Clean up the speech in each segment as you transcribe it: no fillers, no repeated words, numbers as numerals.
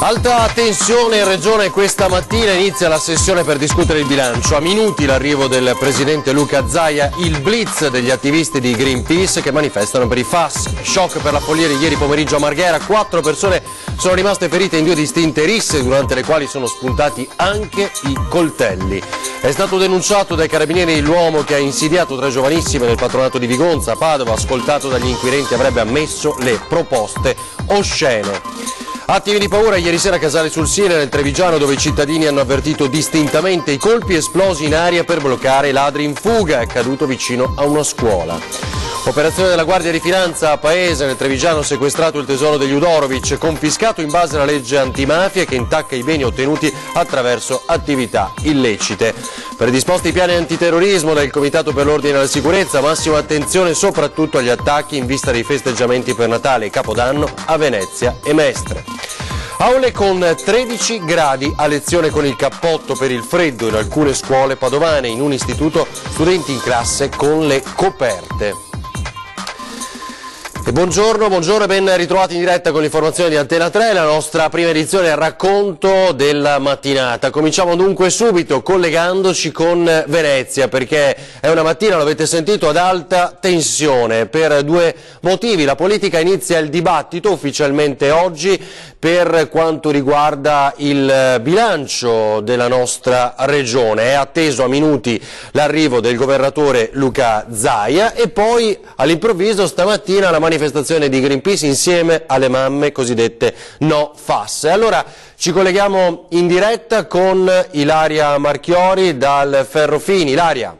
Alta tensione in Regione questa mattina, inizia la sessione per discutere il bilancio. A minuti l'arrivo del presidente Luca Zaia, il blitz degli attivisti di Greenpeace che manifestano per i FAS. Shock per la Follia ieri pomeriggio a Marghera, 4 persone sono rimaste ferite in 2 distinte risse, durante le quali sono spuntati anche i coltelli. È stato denunciato dai carabinieri l'uomo che ha insidiato 3 giovanissime nel patronato di Vigonza a Padova, ascoltato dagli inquirenti avrebbe ammesso le proposte oscene. Attimi di paura ieri sera a Casale sul Sile, nel Trevigiano, dove i cittadini hanno avvertito distintamente i colpi esplosi in aria per bloccare ladri in fuga. È accaduto vicino a una scuola. Operazione della Guardia di Finanza a Paese, nel Trevigiano, sequestrato il tesoro degli Udorovic, confiscato in base alla legge antimafia che intacca i beni ottenuti attraverso attività illecite. Predisposti i piani antiterrorismo del Comitato per l'Ordine e la Sicurezza, massima attenzione soprattutto agli attacchi in vista dei festeggiamenti per Natale e Capodanno a Venezia e Mestre. Aule con 13 gradi, a lezione con il cappotto per il freddo in alcune scuole padovane, in un istituto studenti in classe con le coperte. E buongiorno e ben ritrovati in diretta con l'informazione di Antena 3, la nostra prima edizione al racconto della mattinata. Cominciamo dunque subito collegandoci con Venezia, perché è una mattina, lo avete sentito, ad alta tensione per 2 motivi. La politica inizia il dibattito ufficialmente oggi per quanto riguarda il bilancio della nostra regione. È atteso a minuti l'arrivo del governatore Luca Zaia e poi all'improvviso stamattina la manifestazione di Greenpeace insieme alle mamme cosiddette no FAS. E allora ci colleghiamo in diretta con Ilaria Marchiori dal Ferrofini. Ilaria.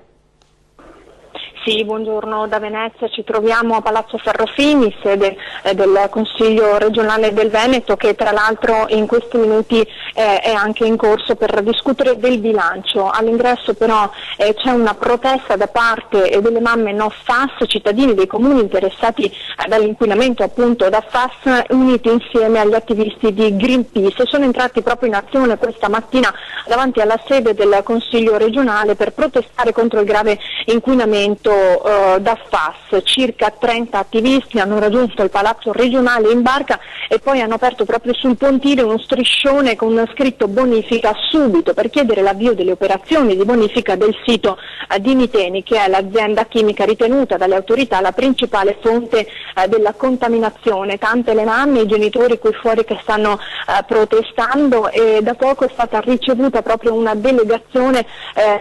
Sì, buongiorno da Venezia, ci troviamo a Palazzo Ferrofini, sede del Consiglio regionale del Veneto, che tra l'altro in questi minuti è anche in corso per discutere del bilancio. All'ingresso però c'è una protesta da parte delle mamme no FAS, cittadini dei comuni interessati dall'inquinamento appunto da FAS, uniti insieme agli attivisti di Greenpeace. Sono entrati proprio in azione questa mattina davanti alla sede del Consiglio regionale per protestare contro il grave inquinamento da FAS. Circa 30 attivisti hanno raggiunto il Palazzo regionale in barca e poi hanno aperto proprio sul pontile uno striscione con scritto bonifica subito, per chiedere l'avvio delle operazioni di bonifica del sito di Miteni, che è l'azienda chimica ritenuta dalle autorità la principale fonte della contaminazione. Tante le mamme e i genitori qui fuori che stanno protestando, e da poco è stata ricevuta proprio una delegazione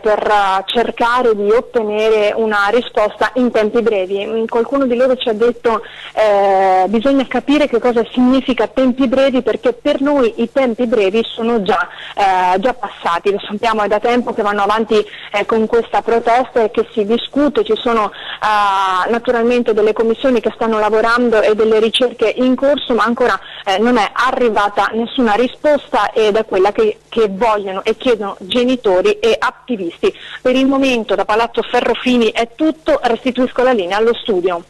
per cercare di ottenere una risposta in tempi brevi. Qualcuno di loro ci ha detto bisogna capire che cosa significa tempi brevi, perché per noi i tempi brevi sono già passati. Lo sappiamo, è da tempo che vanno avanti con questa protesta e che si discute. Ci sono naturalmente delle commissioni che stanno lavorando e delle ricerche in corso, ma ancora non è arrivata nessuna risposta, ed è quella che vogliono e chiedono genitori e attivisti. Per il momento da Palazzo Ferrofini è tutto, restituisco la linea allo studio.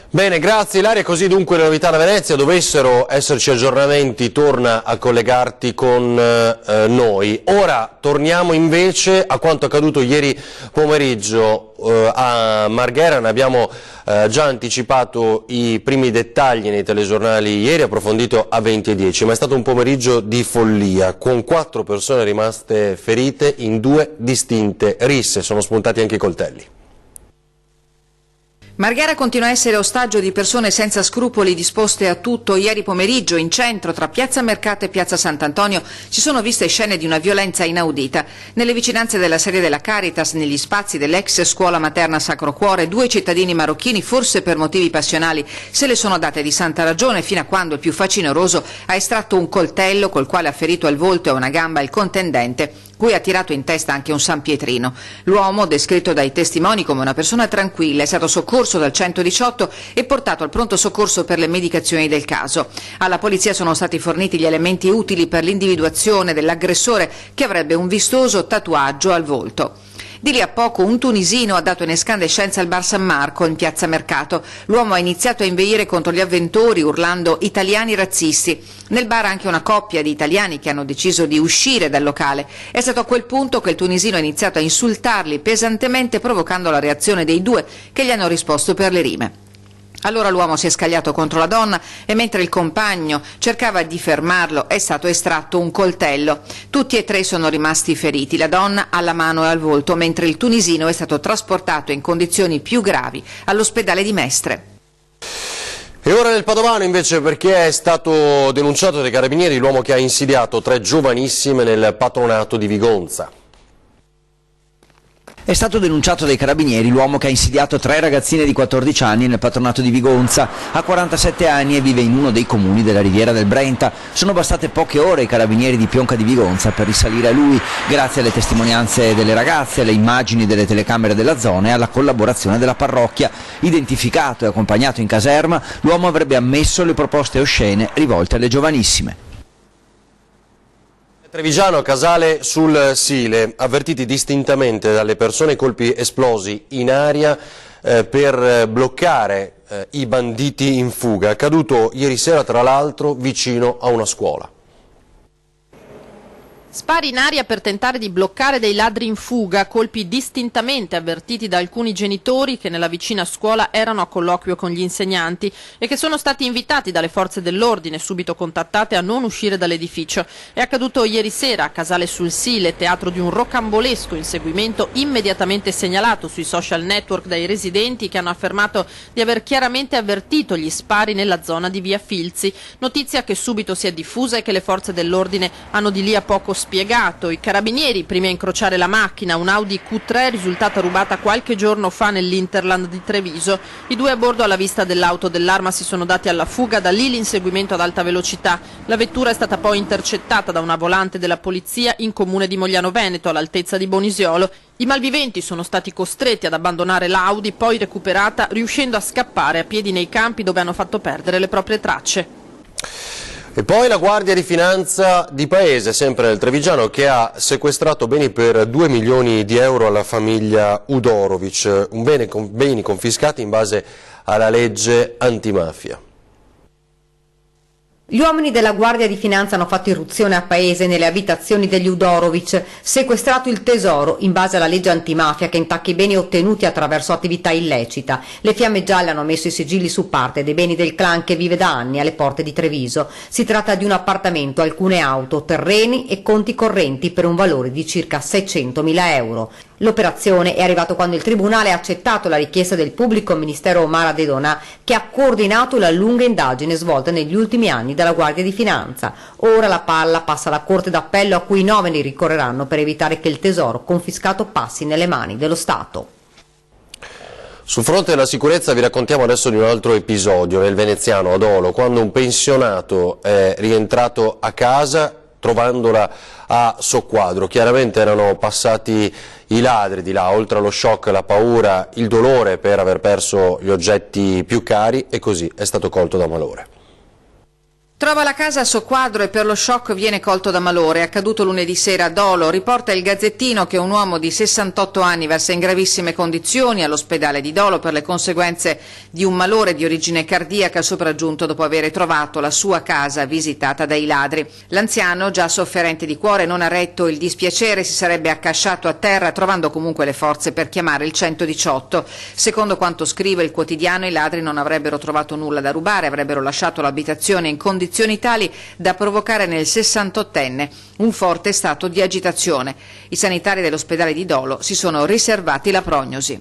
Bene, grazie Ilaria. Così dunque le novità da Venezia. Dovessero esserci aggiornamenti, torna a collegarti con noi. Ora torniamo invece a quanto accaduto ieri pomeriggio a Marghera. Ne abbiamo già anticipato i primi dettagli nei telegiornali ieri, approfondito a 20:10, ma è stato un pomeriggio di follia, con 4 persone rimaste ferite in 2 distinte risse. Sono spuntati anche i coltelli. Marghera continua a essere ostaggio di persone senza scrupoli disposte a tutto. Ieri pomeriggio in centro, tra Piazza Mercato e Piazza Sant'Antonio, si sono viste scene di una violenza inaudita. Nelle vicinanze della sede della Caritas, negli spazi dell'ex scuola materna Sacro Cuore, 2 cittadini marocchini, forse per motivi passionali, se le sono date di santa ragione, fino a quando il più facinoroso ha estratto un coltello col quale ha ferito al volto e a una gamba il contendente, cui ha tirato in testa anche un San Pietrino. L'uomo, descritto dai testimoni come una persona tranquilla, è stato soccorso dal 118 e portato al pronto soccorso per le medicazioni del caso. Alla polizia sono stati forniti gli elementi utili per l'individuazione dell'aggressore, che avrebbe un vistoso tatuaggio al volto. Di lì a poco un tunisino ha dato in escandescenza al bar San Marco in piazza Mercato. L'uomo ha iniziato a inveire contro gli avventori urlando italiani razzisti. Nel bar anche una coppia di italiani che hanno deciso di uscire dal locale. È stato a quel punto che il tunisino ha iniziato a insultarli pesantemente, provocando la reazione dei due che gli hanno risposto per le rime. Allora l'uomo si è scagliato contro la donna e mentre il compagno cercava di fermarlo è stato estratto un coltello. Tutti e tre sono rimasti feriti, la donna alla mano e al volto, mentre il tunisino è stato trasportato in condizioni più gravi all'ospedale di Mestre. E ora nel Padovano invece, perché è stato denunciato dai carabinieri l'uomo che ha insidiato 3 giovanissime nel patronato di Vigonza. È stato denunciato dai carabinieri l'uomo che ha insidiato 3 ragazzine di 14 anni nel patronato di Vigonza. Ha 47 anni e vive in uno dei comuni della Riviera del Brenta. Sono bastate poche ore ai carabinieri di Pionca di Vigonza per risalire a lui, grazie alle testimonianze delle ragazze, alle immagini delle telecamere della zona e alla collaborazione della parrocchia. Identificato e accompagnato in caserma, l'uomo avrebbe ammesso le proposte oscene rivolte alle giovanissime. Trevigiano, Casale sul Sile, avvertiti distintamente dalle persone i colpi esplosi in aria per bloccare i banditi in fuga, accaduto ieri sera tra l'altro vicino a una scuola. Spari in aria per tentare di bloccare dei ladri in fuga, colpi distintamente avvertiti da alcuni genitori che nella vicina scuola erano a colloquio con gli insegnanti e che sono stati invitati dalle forze dell'ordine, subito contattate, a non uscire dall'edificio. È accaduto ieri sera a Casale sul Sile, teatro di un rocambolesco inseguimento immediatamente segnalato sui social network dai residenti, che hanno affermato di aver chiaramente avvertito gli spari nella zona di via Filzi, notizia che subito si è diffusa e che le forze dell'ordine hanno di lì a poco spiegato. I carabinieri, primi a incrociare la macchina, un Audi Q3 risultata rubata qualche giorno fa nell'Interland di Treviso. I 2 a bordo alla vista dell'auto dell'arma si sono dati alla fuga, da lì l'inseguimento ad alta velocità. La vettura è stata poi intercettata da una volante della polizia in comune di Mogliano Veneto, all'altezza di Bonisiolo. I malviventi sono stati costretti ad abbandonare l'Audi, poi recuperata, riuscendo a scappare a piedi nei campi dove hanno fatto perdere le proprie tracce. E poi la Guardia di Finanza di Paese, sempre nel Trevigiano, che ha sequestrato beni per 2 milioni di euro alla famiglia Udorovic, beni confiscati in base alla legge antimafia. Gli uomini della Guardia di Finanza hanno fatto irruzione a Paese nelle abitazioni degli Udorovic, sequestrato il tesoro in base alla legge antimafia che intacca i beni ottenuti attraverso attività illecita. Le Fiamme Gialle hanno messo i sigilli su parte dei beni del clan che vive da anni alle porte di Treviso. Si tratta di un appartamento, alcune auto, terreni e conti correnti per un valore di circa 600.000 euro. L'operazione è arrivata quando il Tribunale ha accettato la richiesta del pubblico ministero Omar Adedonà, che ha coordinato la lunga indagine svolta negli ultimi anni dalla Guardia di Finanza. Ora la palla passa alla Corte d'Appello, a cui i nomadi ricorreranno per evitare che il tesoro confiscato passi nelle mani dello Stato. Sul fronte della sicurezza vi raccontiamo adesso di un altro episodio nel veneziano ad Olo, quando un pensionato è rientrato a casa trovandola a soqquadro. Chiaramente erano passati i ladri di là, oltre allo shock, la paura, il dolore per aver perso gli oggetti più cari, e così è stato colto da malore. Trova la casa a soqquadro e per lo shock viene colto da malore. È accaduto lunedì sera a Dolo. Riporta il Gazzettino che un uomo di 68 anni versa in gravissime condizioni all'ospedale di Dolo per le conseguenze di un malore di origine cardiaca sopraggiunto dopo aver trovato la sua casa visitata dai ladri. L'anziano, già sofferente di cuore, non ha retto il dispiacere, si sarebbe accasciato a terra trovando comunque le forze per chiamare il 118. Secondo quanto scrive il quotidiano, i ladri non avrebbero trovato nulla da rubare, avrebbero lasciato l'abitazione in condizioni tali da provocare nel 68enne un forte stato di agitazione. I sanitari dell'ospedale di Dolo si sono riservati la prognosi.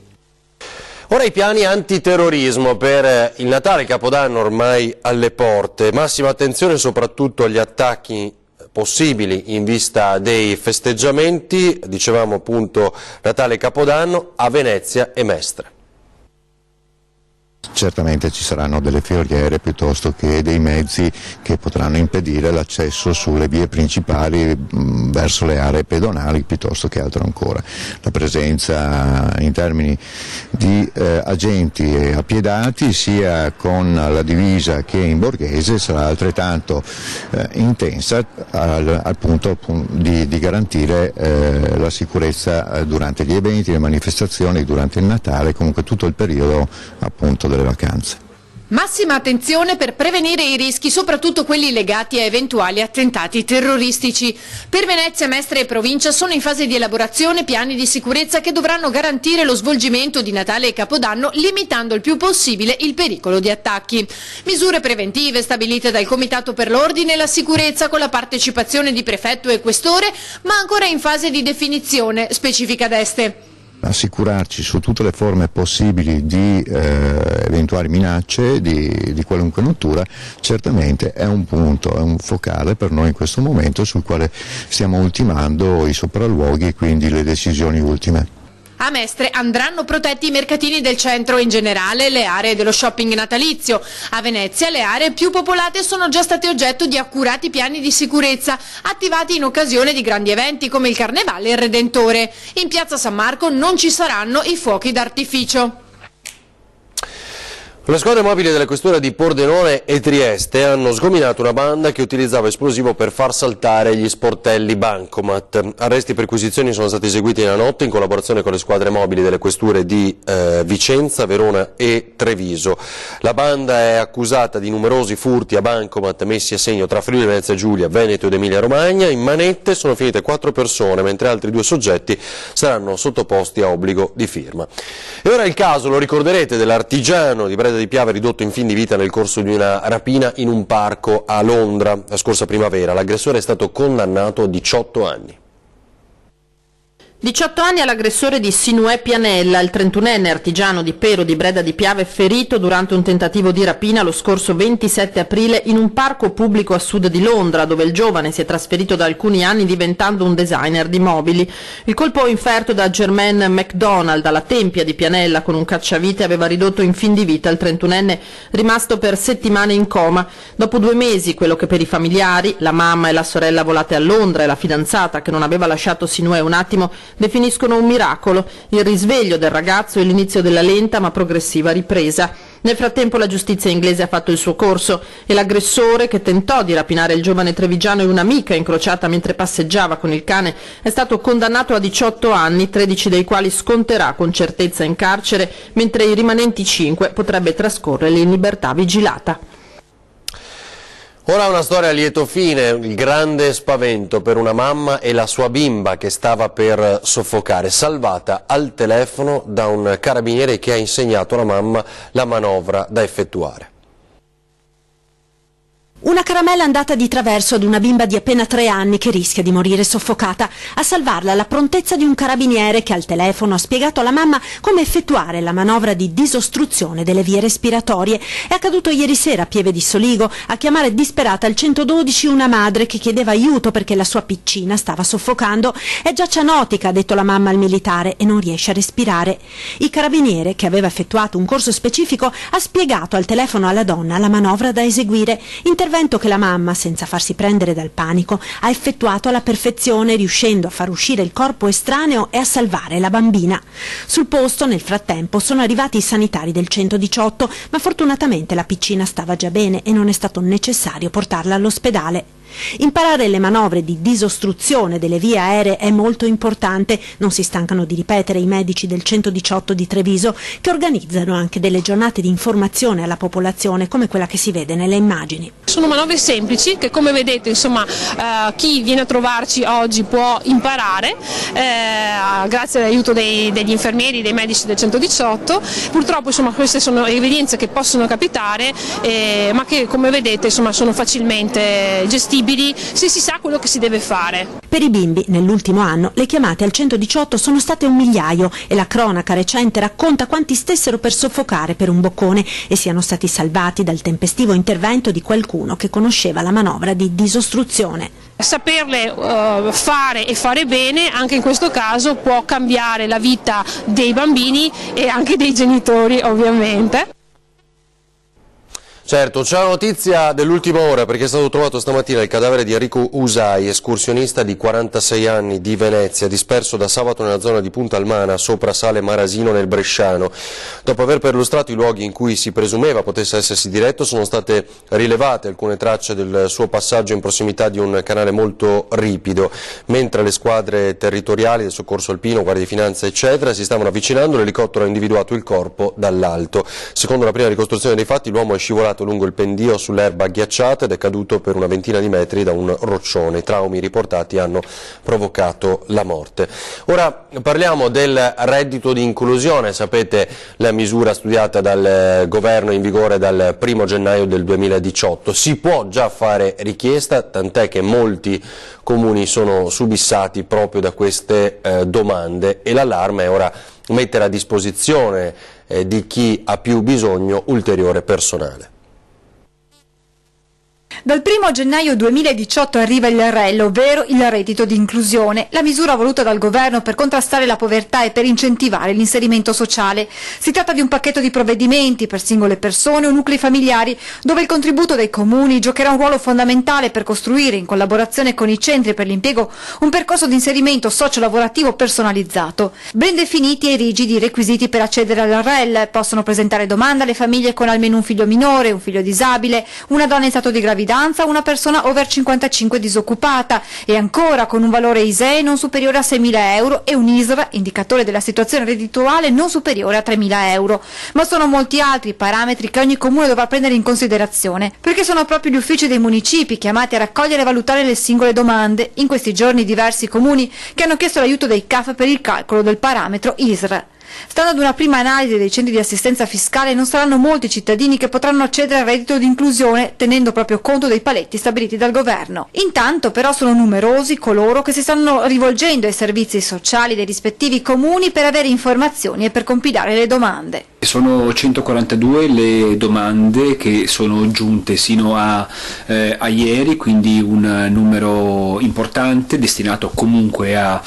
Ora i piani antiterrorismo per il Natale, Capodanno ormai alle porte. Massima attenzione soprattutto agli attacchi possibili in vista dei festeggiamenti, dicevamo appunto Natale, Capodanno, a Venezia e Mestre. Certamente ci saranno delle fioriere piuttosto che dei mezzi che potranno impedire l'accesso sulle vie principali verso le aree pedonali piuttosto che altro ancora. La presenza in termini di agenti appiedati sia con la divisa che in borghese sarà altrettanto intensa al punto di garantire la sicurezza durante gli eventi, le manifestazioni, durante il Natale, comunque tutto il periodo appunto delle vacanze. Massima attenzione per prevenire i rischi, soprattutto quelli legati a eventuali attentati terroristici. Per Venezia, Mestre e provincia sono in fase di elaborazione piani di sicurezza che dovranno garantire lo svolgimento di Natale e Capodanno, limitando il più possibile il pericolo di attacchi. Misure preventive stabilite dal Comitato per l'Ordine e la Sicurezza con la partecipazione di prefetto e questore, ma ancora in fase di definizione, specifica D'Este. Assicurarci su tutte le forme possibili di eventuali minacce di qualunque natura certamente è un punto, è un focale per noi in questo momento sul quale stiamo ultimando i sopralluoghi e quindi le decisioni ultime. A Mestre andranno protetti i mercatini del centro e in generale le aree dello shopping natalizio. A Venezia le aree più popolate sono già state oggetto di accurati piani di sicurezza attivati in occasione di grandi eventi come il Carnevale e il Redentore. In piazza San Marco non ci saranno i fuochi d'artificio. Le squadre mobili delle questure di Pordenone e Trieste hanno sgominato una banda che utilizzava esplosivo per far saltare gli sportelli bancomat. Arresti e perquisizioni sono stati eseguiti nella notte in collaborazione con le squadre mobili delle questure di Vicenza, Verona e Treviso. La banda è accusata di numerosi furti a bancomat messi a segno tra Friuli Venezia Giulia, Veneto ed Emilia Romagna. In manette sono finite 4 persone, mentre altri 2 soggetti saranno sottoposti a obbligo di firma. E ora il caso, lo ricorderete, dell'artigiano di Breda di Piave ridotto in fin di vita nel corso di una rapina in un parco a Londra la scorsa primavera. L'aggressore è stato condannato a 18 anni. 18 anni all'aggressore di Sinuè Pianella, il 31enne artigiano di Pero di Breda di Piave, ferito durante un tentativo di rapina lo scorso 27 aprile in un parco pubblico a sud di Londra, dove il giovane si è trasferito da alcuni anni diventando un designer di mobili. Il colpo inferto da Jermaine McDonald alla tempia di Pianella con un cacciavite aveva ridotto in fin di vita il 31enne, rimasto per settimane in coma. Dopo 2 mesi, quello che per i familiari, la mamma e la sorella volate a Londra e la fidanzata che non aveva lasciato Sinuè un attimo, definiscono un miracolo il risveglio del ragazzo e l'inizio della lenta ma progressiva ripresa. Nel frattempo la giustizia inglese ha fatto il suo corso e l'aggressore, che tentò di rapinare il giovane trevigiano e un'amica incrociata mentre passeggiava con il cane, è stato condannato a 18 anni, 13 dei quali sconterà con certezza in carcere, mentre i rimanenti 5 potrebbe trascorrere in libertà vigilata. Ora una storia a lieto fine, il grande spavento per una mamma e la sua bimba che stava per soffocare, salvata al telefono da un carabiniere che ha insegnato alla mamma la manovra da effettuare. Una caramella andata di traverso ad una bimba di appena 3 anni che rischia di morire soffocata. A salvarla la prontezza di un carabiniere che al telefono ha spiegato alla mamma come effettuare la manovra di disostruzione delle vie respiratorie. È accaduto ieri sera a Pieve di Soligo. A chiamare disperata al 112 una madre che chiedeva aiuto perché la sua piccina stava soffocando. È già cianotica, ha detto la mamma al militare, e non riesce a respirare. Il carabiniere, che aveva effettuato un corso specifico, ha spiegato al telefono alla donna la manovra da eseguire. Intervento che la mamma, senza farsi prendere dal panico, ha effettuato alla perfezione, riuscendo a far uscire il corpo estraneo e a salvare la bambina. Sul posto, nel frattempo, sono arrivati i sanitari del 118, ma fortunatamente la piccina stava già bene e non è stato necessario portarla all'ospedale. Imparare le manovre di disostruzione delle vie aeree è molto importante, non si stancano di ripetere i medici del 118 di Treviso, che organizzano anche delle giornate di informazione alla popolazione come quella che si vede nelle immagini. Sono manovre semplici che, come vedete, insomma, chi viene a trovarci oggi può imparare grazie all'aiuto degli infermieri, dei medici del 118. Purtroppo, insomma, queste sono evenienze che possono capitare, ma che, come vedete, insomma, sono facilmente gestibili se si sa quello che si deve fare. Per i bimbi nell'ultimo anno le chiamate al 118 sono state 1 migliaio e la cronaca recente racconta quanti stessero per soffocare per un boccone e siano stati salvati dal tempestivo intervento di qualcuno che conosceva la manovra di disostruzione. Saperle fare e fare bene anche in questo caso può cambiare la vita dei bambini e anche dei genitori, ovviamente. Certo, c'è una notizia dell'ultima ora perché è stato trovato stamattina il cadavere di Enrico Usai, escursionista di 46 anni di Venezia, disperso da sabato nella zona di Punta Almana, sopra Sale Marasino nel Bresciano. Dopo aver perlustrato i luoghi in cui si presumeva potesse essersi diretto, sono state rilevate alcune tracce del suo passaggio in prossimità di un canale molto ripido, mentre le squadre territoriali del soccorso alpino, Guardia di Finanza eccetera si stavano avvicinando, l'elicottero ha individuato il corpo dall'alto. Secondo la prima ricostruzione dei fatti l'uomo è scivolato lungo il pendio sull'erba ghiacciata ed è caduto per una ventina di metri da un roccione. I traumi riportati hanno provocato la morte. Ora parliamo del reddito di inclusione, sapete la misura studiata dal governo in vigore dal 1° gennaio del 2018. Si può già fare richiesta, tant'è che molti comuni sono subissati proprio da queste domande e l'allarme è ora mettere a disposizione di chi ha più bisogno ulteriore personale. Dal 1° gennaio 2018 arriva il REL, ovvero il reddito di inclusione, la misura voluta dal governo per contrastare la povertà e per incentivare l'inserimento sociale. Si tratta di un pacchetto di provvedimenti per singole persone o nuclei familiari, dove il contributo dei comuni giocherà un ruolo fondamentale per costruire, in collaborazione con i centri per l'impiego, un percorso di inserimento socio-lavorativo personalizzato. Ben definiti e rigidi i requisiti per accedere al REL. Possono presentare domanda le famiglie con almeno un figlio minore, un figlio disabile, una donna in stato di gravidanza, una persona over 55 disoccupata e ancora con un valore ISEE non superiore a 6.000 euro e un ISR, indicatore della situazione reddituale, non superiore a 3.000 euro. Ma sono molti altri parametri che ogni comune dovrà prendere in considerazione, perché sono proprio gli uffici dei municipi chiamati a raccogliere e valutare le singole domande. In questi giorni diversi comuni che hanno chiesto l'aiuto dei CAF per il calcolo del parametro ISR. Stando ad una prima analisi dei centri di assistenza fiscale non saranno molti cittadini che potranno accedere al reddito di inclusione tenendo proprio conto dei paletti stabiliti dal governo. Intanto però sono numerosi coloro che si stanno rivolgendo ai servizi sociali dei rispettivi comuni per avere informazioni e per compilare le domande. Sono 142 le domande che sono giunte sino a ieri, quindi un numero importante destinato comunque a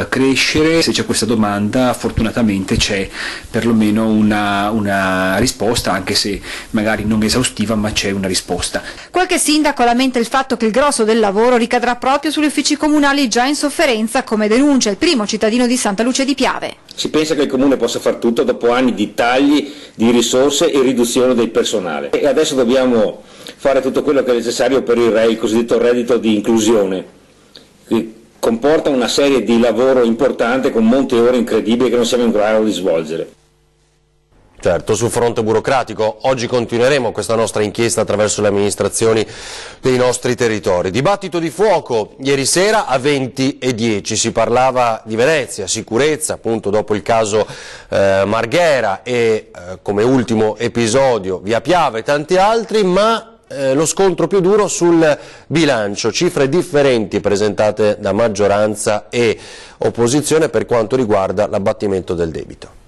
crescere. Se c'è questa domanda fortunatamente c'è perlomeno una risposta, anche se magari non esaustiva, ma c'è una risposta. Qualche sindaco lamenta il fatto che il grosso del lavoro ricadrà proprio sugli uffici comunali già in sofferenza, come denuncia il primo cittadino di Santa Luce di Piave. Si pensa che il comune possa far tutto dopo anni di tagli di risorse e riduzione del personale e adesso dobbiamo fare tutto quello che è necessario per il cosiddetto reddito di inclusione, che comporta una serie di lavoro importante con molte ore incredibili che non siamo in grado di svolgere. Certo, sul fronte burocratico oggi continueremo questa nostra inchiesta attraverso le amministrazioni dei nostri territori. Dibattito di fuoco ieri sera a 20:10, si parlava di Venezia, sicurezza, appunto dopo il caso Marghera e come ultimo episodio Via Piave e tanti altri, ma lo scontro più duro sul bilancio, cifre differenti presentate da maggioranza e opposizione per quanto riguarda l'abbattimento del debito.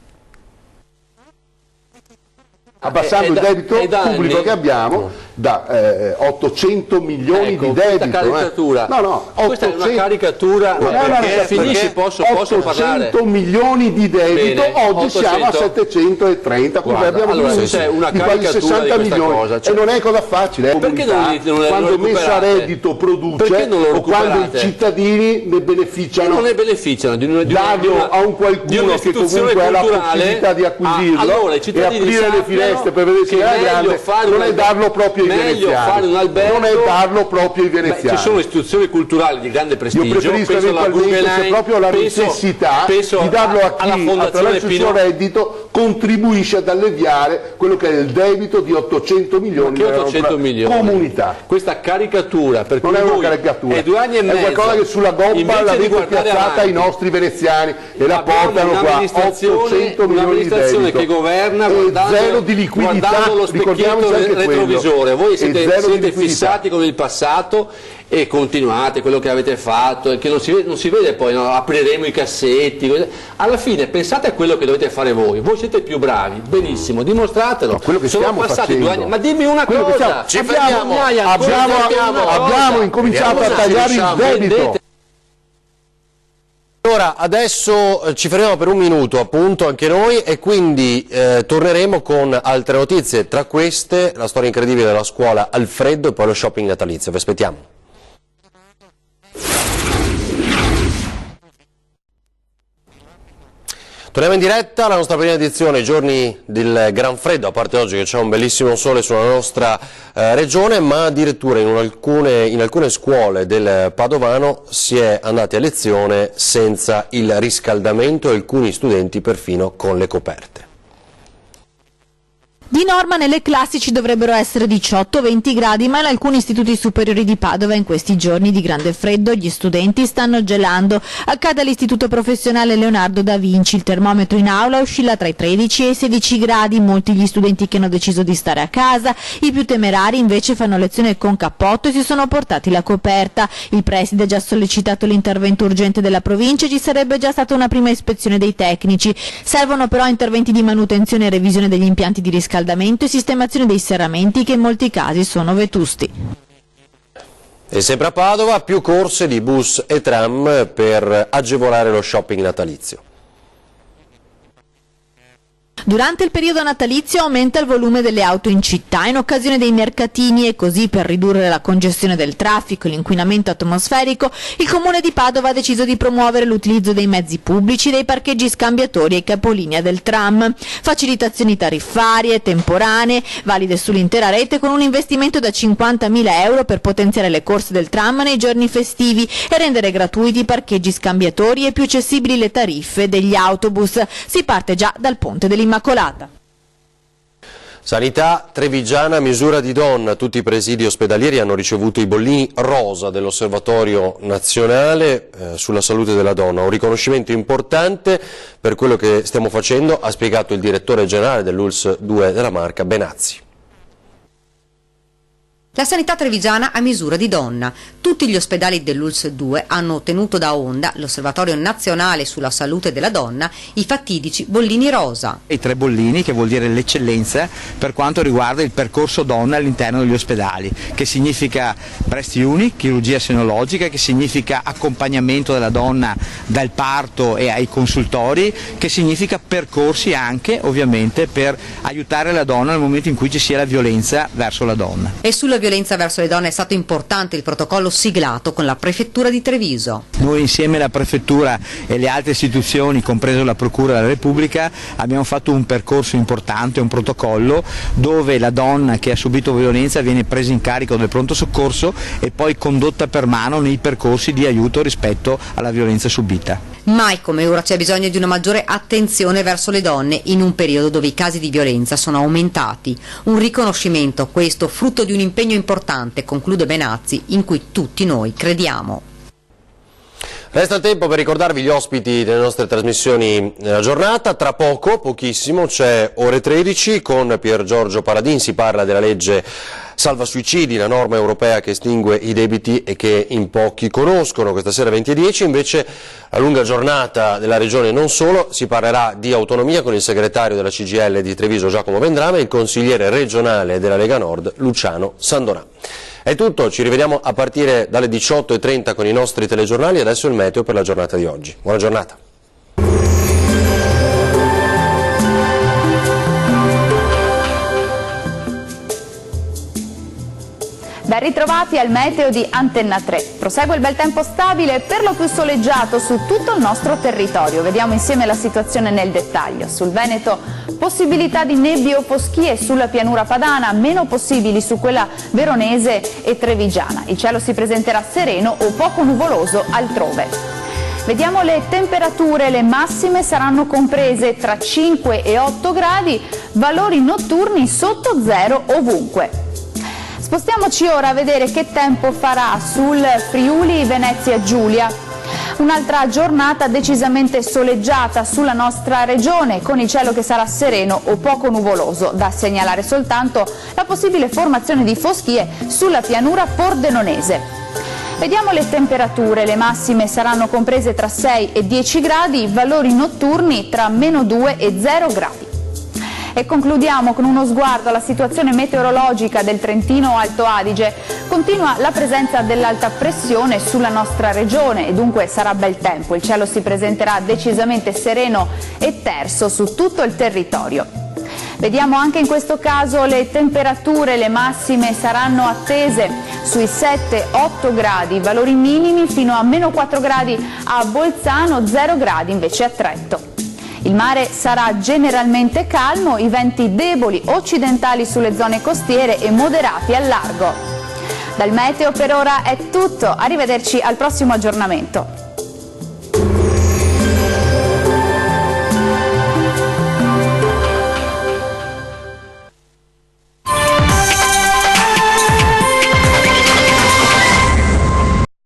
Abbassando il debito pubblico che abbiamo da 800 milioni di debito. Caricatura. No, 800, questa è una caricatura, perché finisci, posso parlare. 800 milioni di debito, bene, oggi 800. Siamo a 730, guarda, abbiamo allora, c'è una di quasi 60 milioni, cosa, cioè, e non è cosa facile, perché quando messa a reddito produce o quando i cittadini ne beneficiano, non ne beneficiano darlo a un qualcuno che comunque ha la possibilità di acquisirlo allora, e aprire le finestre per vedersi la grande, non è darlo proprio ai veneziani, non è darlo proprio ai veneziani. Ci sono istituzioni culturali di grande prestigio. Io preferisco eventualmente, se proprio la necessità di darlo a chi attraverso il suo reddito contribuisce ad alleviare quello che è il debito di 800 milioni della nostra comunità. Questa caricatura, per non è una caricatura, è 2 anni e mezzo, è qualcosa che sulla gomma l'avete piazzata ai nostri veneziani e la portano qua, 800 milioni di debito che governa e zero di liquidità, lo specchietto retrovisore. Voi siete fissati con il passato e continuate quello che avete fatto e che non si vede poi, no? Apriremo i cassetti, alla fine pensate a quello che dovete fare voi siete più bravi, benissimo, dimostratelo. Quello che sono passati facendo. 2 anni, ma dimmi una cosa, abbiamo incominciato a tagliare il debito. Allora, adesso ci fermiamo per un minuto appunto anche noi e quindi torneremo con altre notizie, tra queste la storia incredibile della scuola Alfredo e poi lo shopping natalizio. Vi aspettiamo. Torniamo in diretta, la nostra prima edizione, i giorni del gran freddo, a parte oggi che c'è un bellissimo sole sulla nostra regione, ma addirittura in alcune scuole del Padovano si è andati a lezione senza il riscaldamento e alcuni studenti perfino con le coperte. Di norma nelle classi ci dovrebbero essere 18-20 gradi, ma in alcuni istituti superiori di Padova in questi giorni di grande freddo gli studenti stanno gelando. Accade all'istituto professionale Leonardo da Vinci, il termometro in aula oscilla tra i 13 e i 16 gradi, molti gli studenti che hanno deciso di stare a casa, i più temerari invece fanno lezione con cappotto e si sono portati la coperta. Il preside ha già sollecitato l'intervento urgente della provincia e ci sarebbe già stata una prima ispezione dei tecnici. Servono però interventi di manutenzione e revisione degli impianti di riscaldamento e sistemazione dei serramenti che in molti casi sono vetusti. E sempre a Padova più corse di bus e tram per agevolare lo shopping natalizio. Durante il periodo natalizio aumenta il volume delle auto in città in occasione dei mercatini e così per ridurre la congestione del traffico e l'inquinamento atmosferico il Comune di Padova ha deciso di promuovere l'utilizzo dei mezzi pubblici, dei parcheggi scambiatori e capolinea del tram, facilitazioni tariffarie, temporanee, valide sull'intera rete con un investimento da 50.000 euro per potenziare le corse del tram nei giorni festivi e rendere gratuiti i parcheggi scambiatori e più accessibili le tariffe degli autobus. Si parte già dal Ponte dell'Immacolata. Sanità trevigiana, misura di donna. Tutti i presidi ospedalieri hanno ricevuto i bollini rosa dell'Osservatorio Nazionale sulla salute della donna. Un riconoscimento importante per quello che stiamo facendo, ha spiegato il direttore generale dell'ULSS 2 della Marca, Benazzi. La sanità trevigiana a misura di donna. Tutti gli ospedali dell'ULSS 2 hanno ottenuto da Onda, l'Osservatorio Nazionale sulla Salute della Donna, i fatidici bollini rosa. I 3 bollini, che vuol dire l'eccellenza per quanto riguarda il percorso donna all'interno degli ospedali, che significa breast unit, chirurgia senologica, che significa accompagnamento della donna dal parto e ai consultori, che significa percorsi anche ovviamente per aiutare la donna nel momento in cui ci sia la violenza verso la donna. E sulla violenza verso le donne è stato importante il protocollo siglato con la Prefettura di Treviso. Noi insieme alla Prefettura e le altre istituzioni, compreso la Procura della Repubblica, abbiamo fatto un percorso importante, un protocollo dove la donna che ha subito violenza viene presa in carico del pronto soccorso e poi condotta per mano nei percorsi di aiuto rispetto alla violenza subita. Mai come ora c'è bisogno di una maggiore attenzione verso le donne in un periodo dove i casi di violenza sono aumentati. Un riconoscimento, questo, frutto di un impegno importante, conclude Benazzi, in cui tutti noi crediamo. Resta il tempo per ricordarvi gli ospiti delle nostre trasmissioni nella giornata. Tra poco, pochissimo, c'è ore 13 con Pier Giorgio Paradin, si parla della legge salva suicidi, la norma europea che estingue i debiti e che in pochi conoscono. Questa sera 20:10 invece la lunga giornata della regione non solo, si parlerà di autonomia con il segretario della CGIL di Treviso Giacomo Vendrame e il consigliere regionale della Lega Nord Luciano Sandonà. È tutto, ci rivediamo a partire dalle 18:30 con i nostri telegiornali, adesso il meteo per la giornata di oggi. Buona giornata. Ben ritrovati al meteo di Antenna 3. Prosegue il bel tempo stabile, per lo più soleggiato su tutto il nostro territorio. Vediamo insieme la situazione nel dettaglio. Sul Veneto possibilità di nebbie o foschie sulla pianura padana, meno possibili su quella veronese e trevigiana. Il cielo si presenterà sereno o poco nuvoloso altrove. Vediamo le temperature, le massime saranno comprese tra 5 e 8 gradi, valori notturni sotto zero ovunque. Spostiamoci ora a vedere che tempo farà sul Friuli Venezia Giulia. Un'altra giornata decisamente soleggiata sulla nostra regione, con il cielo che sarà sereno o poco nuvoloso. Da segnalare soltanto la possibile formazione di foschie sulla pianura pordenonese. Vediamo le temperature, le massime saranno comprese tra 6 e 10 gradi, valori notturni tra -2 e 0 gradi. E concludiamo con uno sguardo alla situazione meteorologica del Trentino Alto Adige. Continua la presenza dell'alta pressione sulla nostra regione e dunque sarà bel tempo. Il cielo si presenterà decisamente sereno e terso su tutto il territorio. Vediamo anche in questo caso le temperature, le massime saranno attese sui 7-8 gradi, valori minimi fino a meno 4 gradi a Bolzano, 0 gradi invece a Trento. Il mare sarà generalmente calmo, i venti deboli occidentali sulle zone costiere e moderati al largo. Dal meteo per ora è tutto, arrivederci al prossimo aggiornamento.